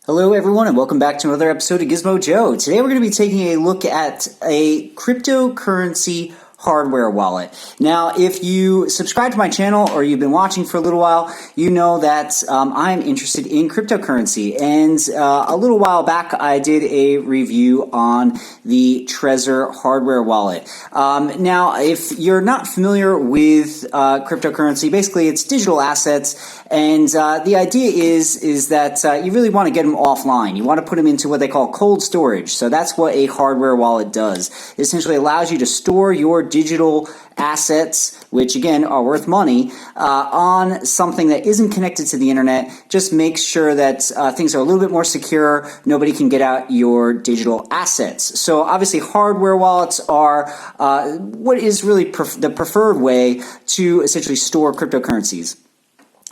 Hello everyone and welcome back to another episode of Gizmo Joe. Today we're going to be taking a look at a cryptocurrency hardware wallet. Now, if you subscribe to my channel or you've been watching for a little while, you know that I'm interested in cryptocurrency. And a little while back, I did a review on the Trezor hardware wallet. Now, if you're not familiar with cryptocurrency, basically it's digital assets. And the idea is that you really want to get them offline. You want to put them into what they call cold storage. So that's what a hardware wallet does. It essentially allows you to store your digital assets, which again are worth money, on something that isn't connected to the internet. Just make sure that things are a little bit more secure. Nobody can get out your digital assets. So obviously hardware wallets are what is really the preferred way to essentially store cryptocurrencies.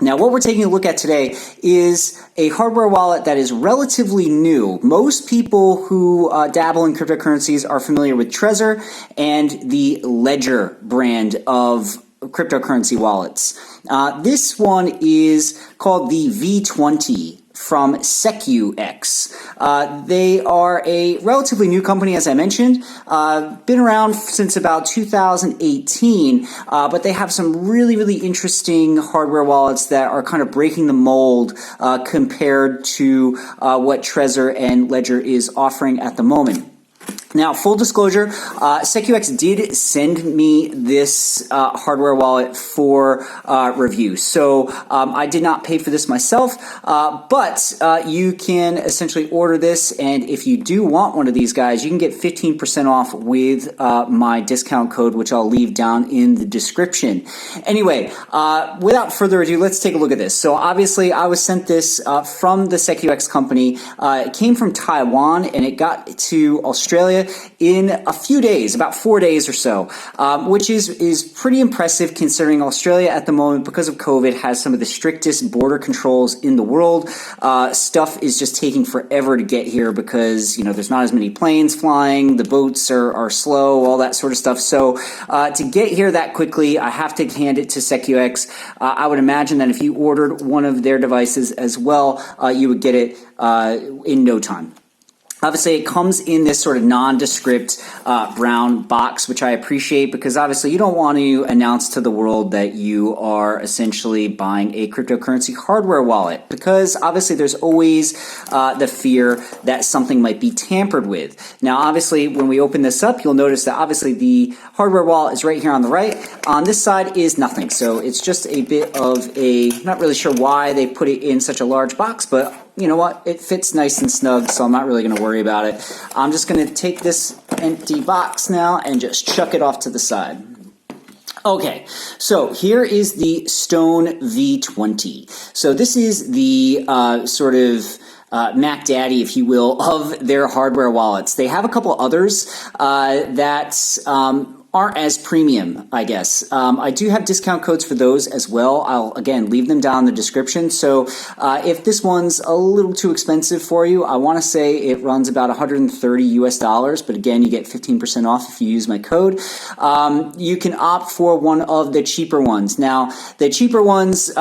Now, what we're taking a look at today is a hardware wallet that is relatively new. Most people who dabble in cryptocurrencies are familiar with Trezor and the Ledger brand of cryptocurrency wallets. This one is called the V20 from SecuX. They are a relatively new company, as I mentioned. Been around since about 2018, but they have some really interesting hardware wallets that are kind of breaking the mold compared to what Trezor and Ledger is offering at the moment. Now, full disclosure, SecuX did send me this hardware wallet for review. So I did not pay for this myself, but you can essentially order this. And if you do want one of these guys, you can get 15% off with my discount code, which I'll leave down in the description. Anyway, without further ado, let's take a look at this. So obviously, I was sent this from the SecuX company. It came from Taiwan, and it got to Australia in a few days, about 4 days or so, which is pretty impressive considering Australia at the moment, because of COVID, has some of the strictest border controls in the world. Stuff is just taking forever to get here because, you know, there's not as many planes flying, the boats are slow, all that sort of stuff. So to get here that quickly, I have to hand it to SecuX. I would imagine that if you ordered one of their devices as well, you would get it in no time. Obviously, it comes in this sort of nondescript brown box, which I appreciate because obviously you don't want to announce to the world that you are essentially buying a cryptocurrency hardware wallet, because obviously there's always the fear that something might be tampered with. Now, obviously, when we open this up, you'll notice that obviously the hardware wallet is right here on the right. On this side is nothing. So it's just a bit of a, not really sure why they put it in such a large box, but you know what? It fits nice and snug, so I'm not really going to worry about it. I'm just going to take this empty box now and just chuck it off to the side. Okay, so here is the Stone V20. So this is the sort of Mac Daddy, if you will, of their hardware wallets. They have a couple others that aren't as premium, I guess. I do have discount codes for those as well. I'll, again, leave them down in the description. So if this one's a little too expensive for you, I want to say it runs about $130 US, but again, you get 15% off if you use my code. You can opt for one of the cheaper ones. Now, the cheaper ones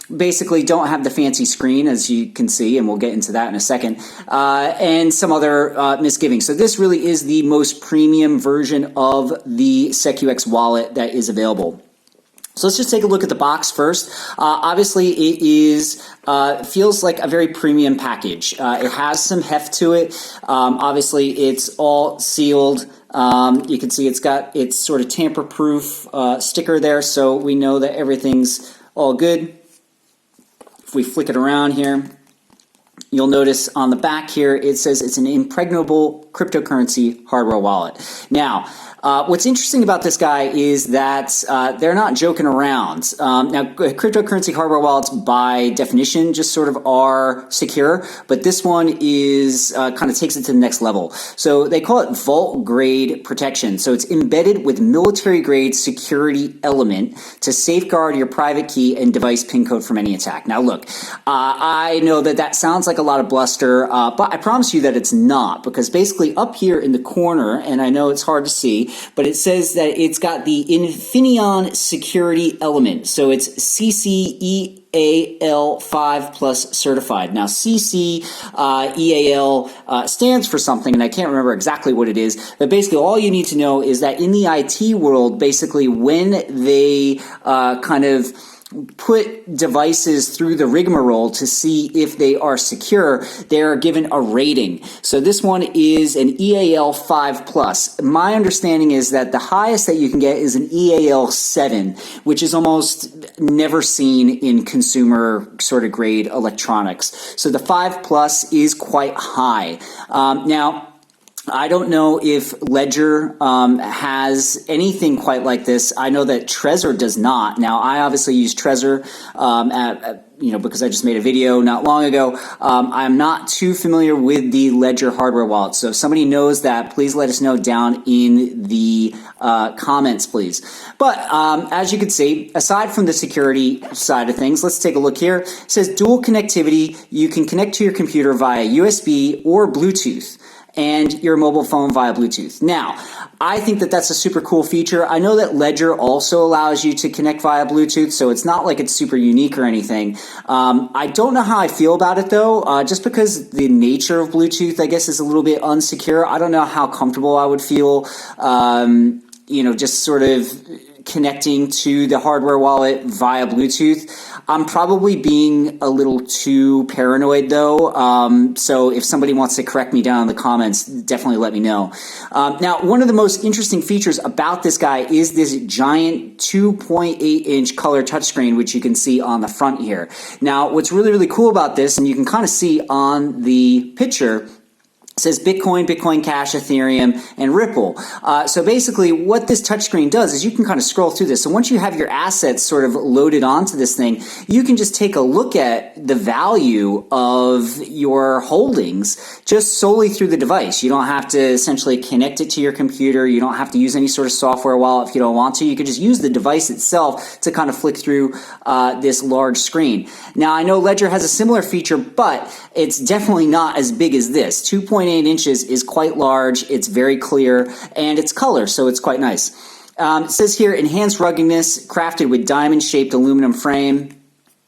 basically don't have the fancy screen, as you can see, and we'll get into that in a second, and some other misgivings. So this really is the most premium version of the SecuX wallet that is available. So let's just take a look at the box first. Obviously, it is feels like a very premium package. It has some heft to it. Obviously, it's all sealed. You can see it's got its sort of tamper-proof sticker there, so we know that everything's all good. If we flick it around here, you'll notice on the back here, it says it's an impregnable cryptocurrency hardware wallet. Now, what's interesting about this guy is that they're not joking around. Now, cryptocurrency hardware wallets, by definition, just sort of are secure, but this one is kind of takes it to the next level. So they call it Vault-grade protection. So it's embedded with military-grade security element to safeguard your private key and device PIN code from any attack. Now, look, I know that sounds like a lot of bluster, but I promise you that it's not, because basically up here in the corner, and I know it's hard to see, but it says that it's got the Infineon security element. So it's CCE EAL5 Plus certified. Now, CC EAL stands for something, and I can't remember exactly what it is, but basically all you need to know is that in the IT world, basically when they kind of put devices through the rigmarole to see if they are secure, they are given a rating. So this one is an EAL5 Plus. My understanding is that the highest that you can get is an EAL7, which is almost never seen in consumer sort of grade electronics. So the 5 Plus is quite high. Now, I don't know if Ledger has anything quite like this. I know that Trezor does not. Now, I obviously use Trezor because I just made a video not long ago. I'm not too familiar with the Ledger hardware wallet. So if somebody knows that, please let us know down in the comments, please. But as you can see, aside from the security side of things, let's take a look here. It says dual connectivity. You can connect to your computer via USB or Bluetooth, and your mobile phone via Bluetooth. Now, I think that that's a super cool feature. I know that Ledger also allows you to connect via Bluetooth, so it's not like it's super unique or anything. I don't know how I feel about it though, just because the nature of Bluetooth, I guess, is a little bit unsecure. I don't know how comfortable I would feel, just sort of connecting to the hardware wallet via Bluetooth. I'm probably being a little too paranoid though, so if somebody wants to correct me down in the comments, definitely let me know. Now, one of the most interesting features about this guy is this giant 2.8-inch color touchscreen, which you can see on the front here. Now, what's really, really cool about this, and you can kind of see on the picture, says Bitcoin, Bitcoin Cash, Ethereum, and Ripple. So basically what this touchscreen does is you can kind of scroll through this. So once you have your assets sort of loaded onto this thing, you can just take a look at the value of your holdings just solely through the device. You don't have to essentially connect it to your computer. You don't have to use any sort of software wallet if you don't want to. You could just use the device itself to kind of flick through this large screen. Now, I know Ledger has a similar feature, but it's definitely not as big as this. 2.8 inches is quite large, it's very clear, and it's color, so it's quite nice. It says here, enhanced ruggedness, crafted with diamond-shaped aluminum frame.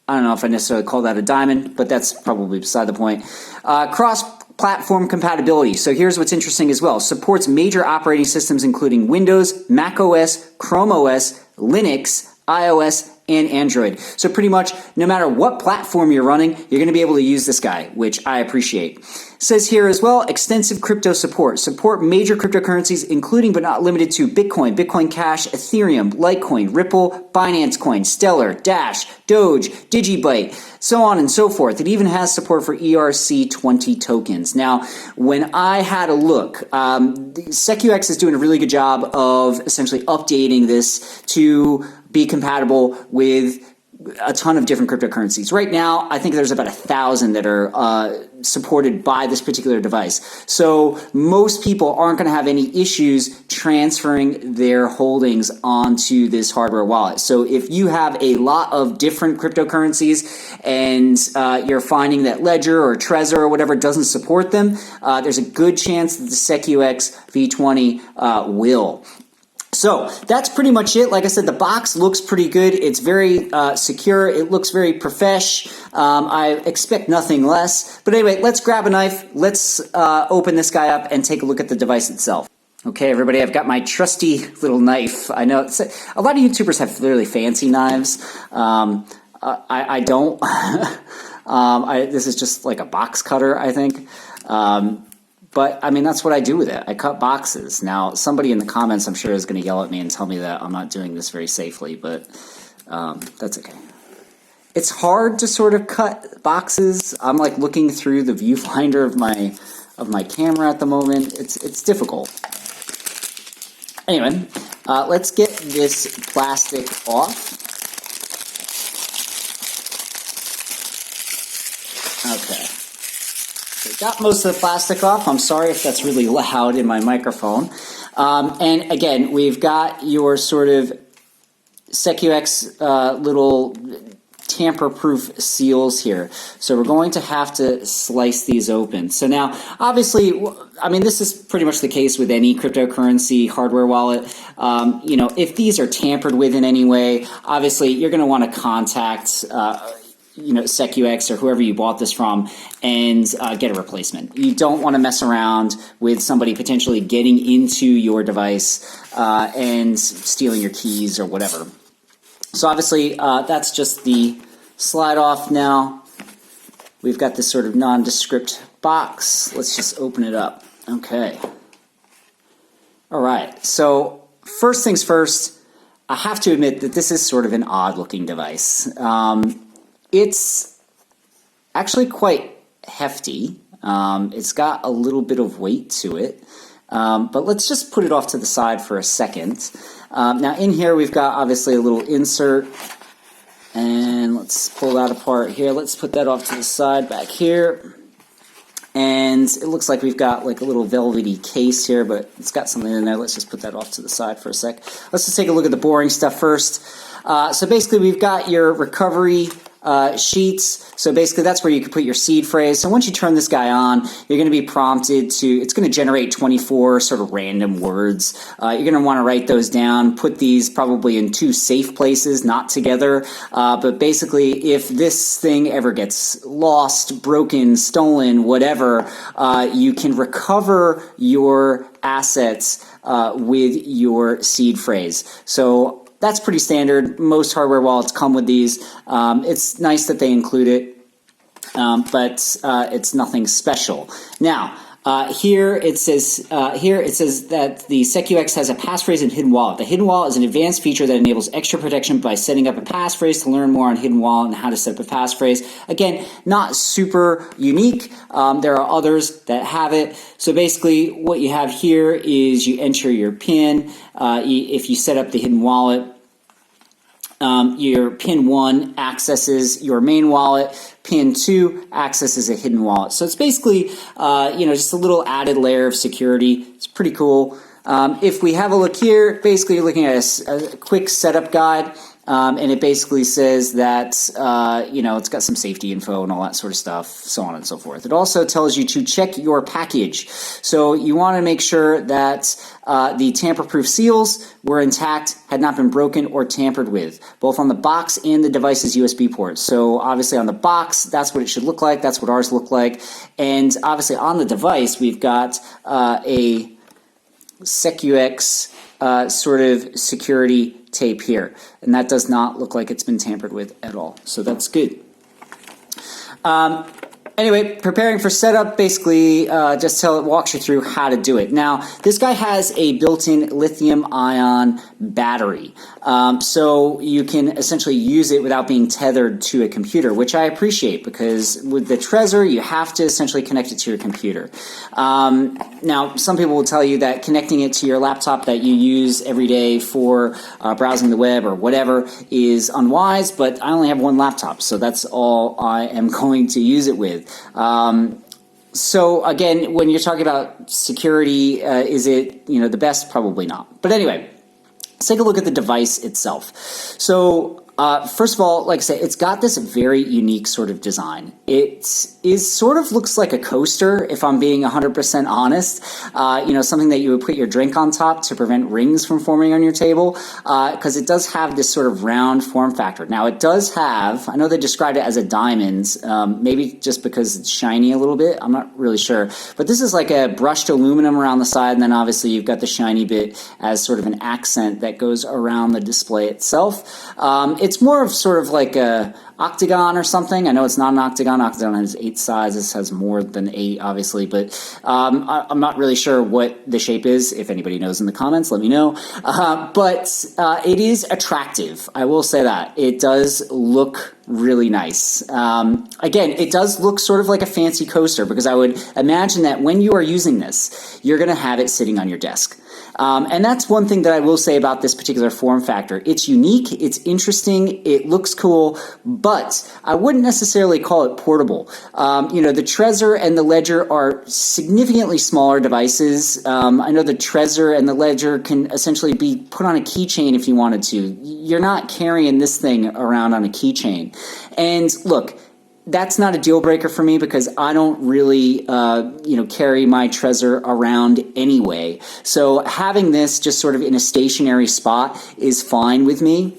I don't know if I necessarily call that a diamond, but that's probably beside the point. Cross-platform compatibility. So here's what's interesting as well. Supports major operating systems including Windows, Mac OS, Chrome OS, Linux, iOS, and Android. So pretty much no matter what platform you're running, you're going to be able to use this guy, which I appreciate. It says here as well, extensive crypto support. Support major cryptocurrencies, including but not limited to Bitcoin, Bitcoin Cash, Ethereum, Litecoin, Ripple, Binance Coin, Stellar, Dash, Doge, Digibyte, so on and so forth. It even has support for ERC20 tokens. Now, when I had a look, SecuX is doing a really good job of essentially updating this to be compatible with a ton of different cryptocurrencies. Right now, I think there's about 1,000 that are supported by this particular device. So most people aren't going to have any issues transferring their holdings onto this hardware wallet. So if you have a lot of different cryptocurrencies and you're finding that Ledger or Trezor or whatever doesn't support them, there's a good chance that the SecuX V20 will. So that's pretty much it. Like I said, the box looks pretty good. It's very secure. It looks very profesh. I expect nothing less. But anyway, let's grab a knife. Let's open this guy up and take a look at the device itself. Okay, everybody, I've got my trusty little knife. I know a lot of YouTubers have really fancy knives. I don't. This is just like a box cutter, I think. But, I mean, that's what I do with it. I cut boxes. Now, somebody in the comments, I'm sure, is going to yell at me and tell me that I'm not doing this very safely, but that's okay. It's hard to sort of cut boxes. I'm, like, looking through the viewfinder of my camera at the moment. It's difficult. Anyway, let's get this plastic off. Okay. Got most of the plastic off. I'm sorry if that's really loud in my microphone. And again, we've got your sort of SecuX little tamper-proof seals here. So we're going to have to slice these open. So now, obviously, I mean, this is pretty much the case with any cryptocurrency hardware wallet. If these are tampered with in any way, obviously, you're going to want to contact SecuX or whoever you bought this from and get a replacement. You don't want to mess around with somebody potentially getting into your device and stealing your keys or whatever. So obviously that's just the slide off now. We've got this sort of nondescript box. Let's just open it up. Okay. All right. So first things first, I have to admit that this is sort of an odd looking device. It's actually quite hefty. It's got a little bit of weight to it. But let's just put it off to the side for a second. Now in here we've got obviously a little insert. And let's pull that apart here. Let's put that off to the side back here. And it looks like we've got like a little velvety case here, but it's got something in there. Let's just put that off to the side for a sec. Let's just take a look at the boring stuff first. So basically we've got your recovery sheets. So basically that's where you can put your seed phrase. So once you turn this guy on, you're going to be prompted to, it's going to generate 24 sort of random words. You're going to want to write those down, put these probably in 2 safe places, not together. But basically if this thing ever gets lost, broken, stolen, whatever, you can recover your assets with your seed phrase. So that's pretty standard. Most hardware wallets come with these. It's nice that they include it, but it's nothing special. Now, here it says that the SecuX has a passphrase and hidden wallet. The hidden wallet is an advanced feature that enables extra protection by setting up a passphrase. To learn more on hidden wallet and how to set up a passphrase, again, not super unique. There are others that have it. So basically, what you have here is you enter your PIN. If you set up the hidden wallet, your PIN 1 accesses your main wallet. PIN 2 accesses a hidden wallet. So it's basically, just a little added layer of security. It's pretty cool. If we have a look here, basically you're looking at a quick setup guide. And it basically says that, it's got some safety info and all that sort of stuff, so on and so forth. It also tells you to check your package. So you want to make sure that the tamper-proof seals were intact, had not been broken or tampered with, both on the box and the device's USB port. So obviously on the box, that's what it should look like. That's what ours look like. And obviously on the device, we've got a SecuX sort of security tape here, and that does not look like it's been tampered with at all, so that's good. Anyway, preparing for setup, basically walks you through how to do it. Now, this guy has a built-in lithium-ion battery, so you can essentially use it without being tethered to a computer, which I appreciate because with the Trezor, you have to essentially connect it to your computer. Now, some people will tell you that connecting it to your laptop that you use every day for browsing the web or whatever is unwise, but I only have one laptop, so that's all I am going to use it with. So again, when you're talking about security, is it the best? Probably not. But anyway, let's take a look at the device itself. So first of all, like I said, it's got this very unique sort of design. It sort of looks like a coaster, if I'm being 100% honest. Something that you would put your drink on top to prevent rings from forming on your table, because it does have this sort of round form factor. Now, it does have, I know they described it as a diamond, maybe just because it's shiny a little bit. I'm not really sure. But this is like a brushed aluminum around the side, and then obviously you've got the shiny bit as sort of an accent that goes around the display itself. It's more of sort of like a octagon or something. I know it's not an octagon. Octagon has 8 sides. This has more than 8, obviously, but I'm not really sure what the shape is. If anybody knows in the comments, let me know. But it is attractive. I will say that. It does look really nice. Again, it does look sort of like a fancy coaster because I would imagine that when you are using this, you're going to have it sitting on your desk. And that's one thing that I will say about this particular form factor. It's unique, it's interesting, it looks cool, but I wouldn't necessarily call it portable. The Trezor and the Ledger are significantly smaller devices. I know the Trezor and the Ledger can essentially be put on a keychain if you wanted to. You're not carrying this thing around on a keychain. And look, that's not a deal breaker for me because I don't really, carry my Trezor around anyway. So having this just sort of in a stationary spot is fine with me.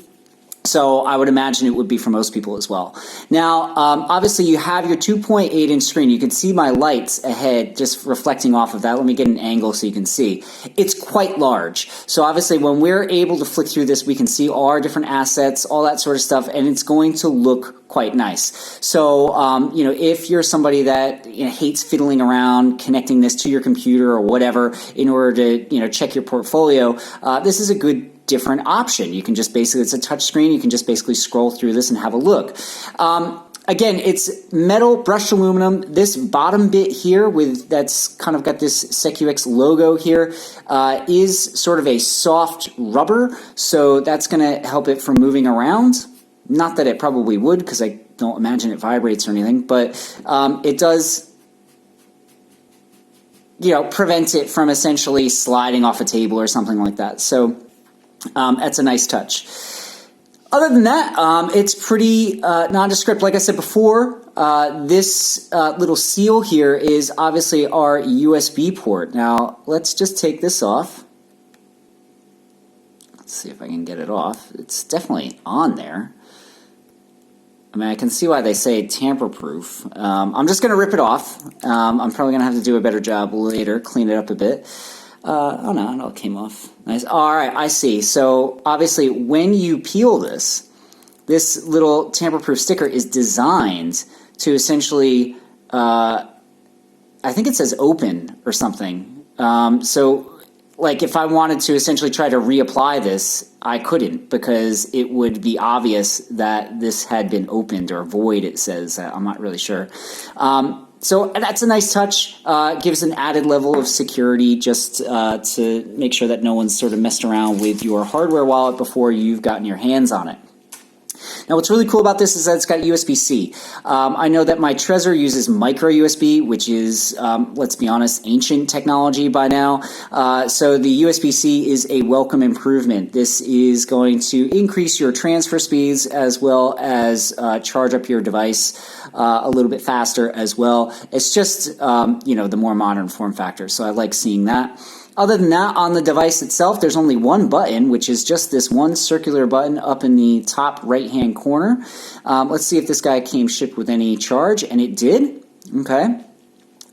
So I would imagine it would be for most people as well. Now, obviously you have your 2.8-inch screen. You can see my lights ahead just reflecting off of that. Let me get an angle so you can see. It's quite large. So obviously when we're able to flick through this, we can see all our different assets, all that sort of stuff, and it's going to look quite nice. So, if you're somebody that hates fiddling around, connecting this to your computer or whatever in order to, check your portfolio, this is a good different option. You can just basically, it's a touch screen, you can just basically scroll through this and have a look. Again, it's metal, brushed aluminum. This bottom bit here that's kind of got this SecuX logo here is sort of a soft rubber, so that's going to help it from moving around. Not that it probably would, because I don't imagine it vibrates or anything, but it does prevent it from essentially sliding off a table or something like that. So that's a nice touch. Other than that, it's pretty nondescript. Like I said before, this little seal here is obviously our USB port. Now, let's just take this off. Let's see if I can get it off. It's definitely on there. I mean, I can see why they say tamper-proof. I'm just going to rip it off. I'm probably going to have to do a better job later, clean it up a bit. Oh no, it came off. Nice. All right, I see. So obviously when you peel this little tamper-proof sticker is designed to essentially, I think it says open or something. So like if I wanted to essentially try to reapply this, I couldn't, because it would be obvious that this had been opened, or void it says. I'm not really sure. So that's a nice touch, gives an added level of security just to make sure that no one's sort of messed around with your hardware wallet before you've gotten your hands on it. Now, what's really cool about this is that it's got USB-C. I know that my Trezor uses micro USB, which is, let's be honest, ancient technology by now. So the USB-C is a welcome improvement. This is going to increase your transfer speeds as well as charge up your device a little bit faster as well. It's just, the more modern form factor. So I like seeing that. Other than that, on the device itself, there's only one button, which is just this one circular button up in the top right-hand corner. Let's see if this guy came shipped with any charge, and it did. Okay.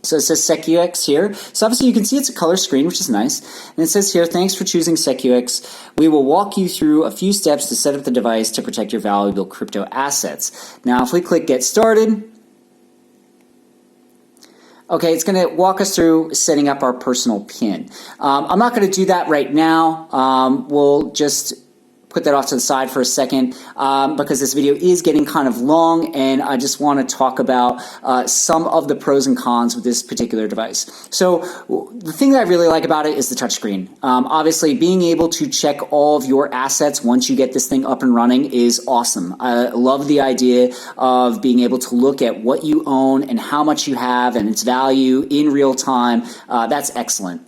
So it says SecuX here. So obviously you can see it's a color screen, which is nice. And it says here, thanks for choosing SecuX. We will walk you through a few steps to set up the device to protect your valuable crypto assets. Now, if we click Get Started, okay, it's going to walk us through setting up our personal PIN. I'm not going to do that right now. We'll just put that off to the side for a second because this video is getting kind of long, and I just want to talk about some of the pros and cons with this particular device. So the thing that I really like about it is the touchscreen. Obviously, being able to check all of your assets once you get this thing up and running is awesome. I love the idea of being able to look at what you own and how much you have and its value in real time. That's excellent.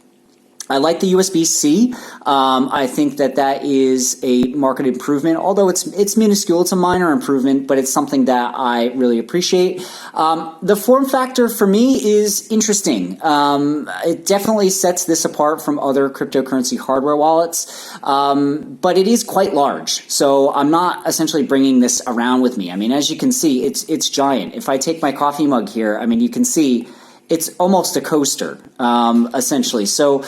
I like the USB-C. I think that is a market improvement, although it's minuscule. It's a minor improvement, but it's something that I really appreciate. The form factor for me is interesting. It definitely sets this apart from other cryptocurrency hardware wallets, but it is quite large. So I'm not essentially bringing this around with me. I mean, as you can see, it's giant. If I take my coffee mug here, I mean, you can see it's almost a coaster, essentially. So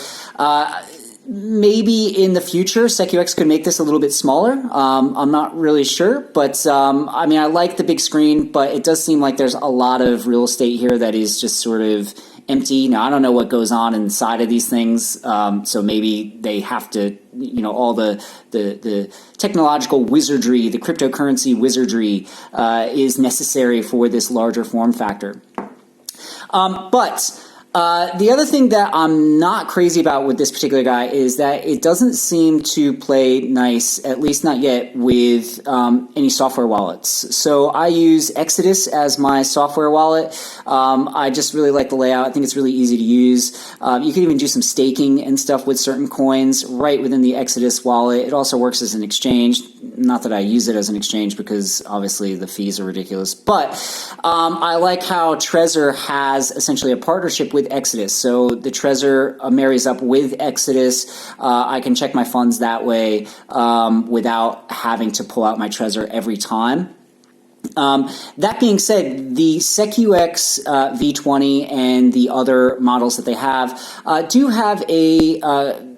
maybe in the future, SecuX could make this a little bit smaller. I'm not really sure, but I mean, I like the big screen, but it does seem like there's a lot of real estate here that is just sort of empty. Now, I don't know what goes on inside of these things, so maybe they have to, all the technological wizardry, the cryptocurrency wizardry is necessary for this larger form factor. But the other thing that I'm not crazy about with this particular guy is that it doesn't seem to play nice, at least not yet, with any software wallets. So I use Exodus as my software wallet. I just really like the layout. I think it's really easy to use. You can even do some staking and stuff with certain coins right within the Exodus wallet. It also works as an exchange. Not that I use it as an exchange because obviously the fees are ridiculous. But I like how Trezor has essentially a partnership with with Exodus. So the Trezor marries up with Exodus. I can check my funds that way without having to pull out my Trezor every time. That being said, the SecuX V20 and the other models that they have do have a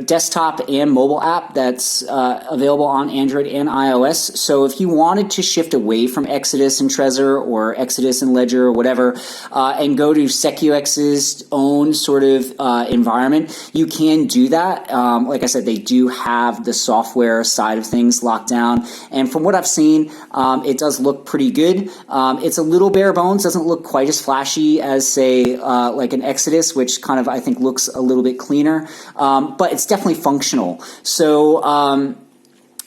desktop and mobile app that's available on Android and iOS. So if you wanted to shift away from Exodus and Trezor or Exodus and Ledger or whatever, and go to SecuX's own sort of environment, you can do that. Like I said, they do have the software side of things locked down. And from what I've seen, it does look pretty good. It's a little bare bones, doesn't look quite as flashy as, say, like an Exodus, which kind of, I think, looks a little bit cleaner. But it's definitely functional. So,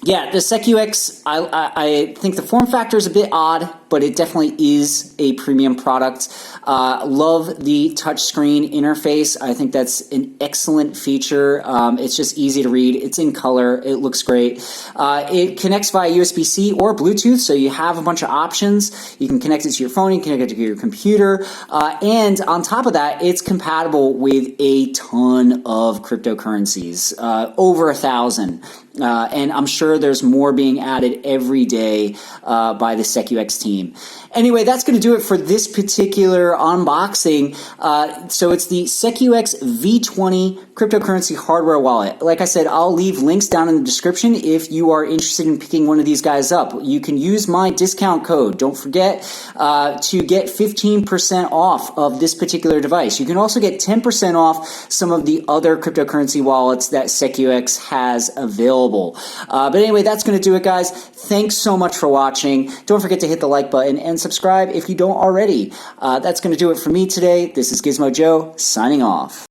yeah, the SecuX, I think the form factor is a bit odd, but it definitely is a premium product. Love the touchscreen interface. I think that's an excellent feature. It's just easy to read. It's in color. It looks great. It connects via USB-C or Bluetooth, so you have a bunch of options. You can connect it to your phone, you can connect it to your computer, and on top of that, it's compatible with a ton of cryptocurrencies, over 1,000. And I'm sure there's more being added every day by the SecuX team. Anyway, that's going to do it for this particular unboxing. So it's the SecuX V20 cryptocurrency hardware wallet. Like I said, I'll leave links down in the description if you are interested in picking one of these guys up. You can use my discount code. Don't forget to get 15% off of this particular device. You can also get 10% off some of the other cryptocurrency wallets that SecuX has available. But anyway, that's going to do it, guys. Thanks so much for watching. Don't forget to hit the like button and subscribe if you don't already. That's going to do it for me today. This is Gizmo Joe signing off.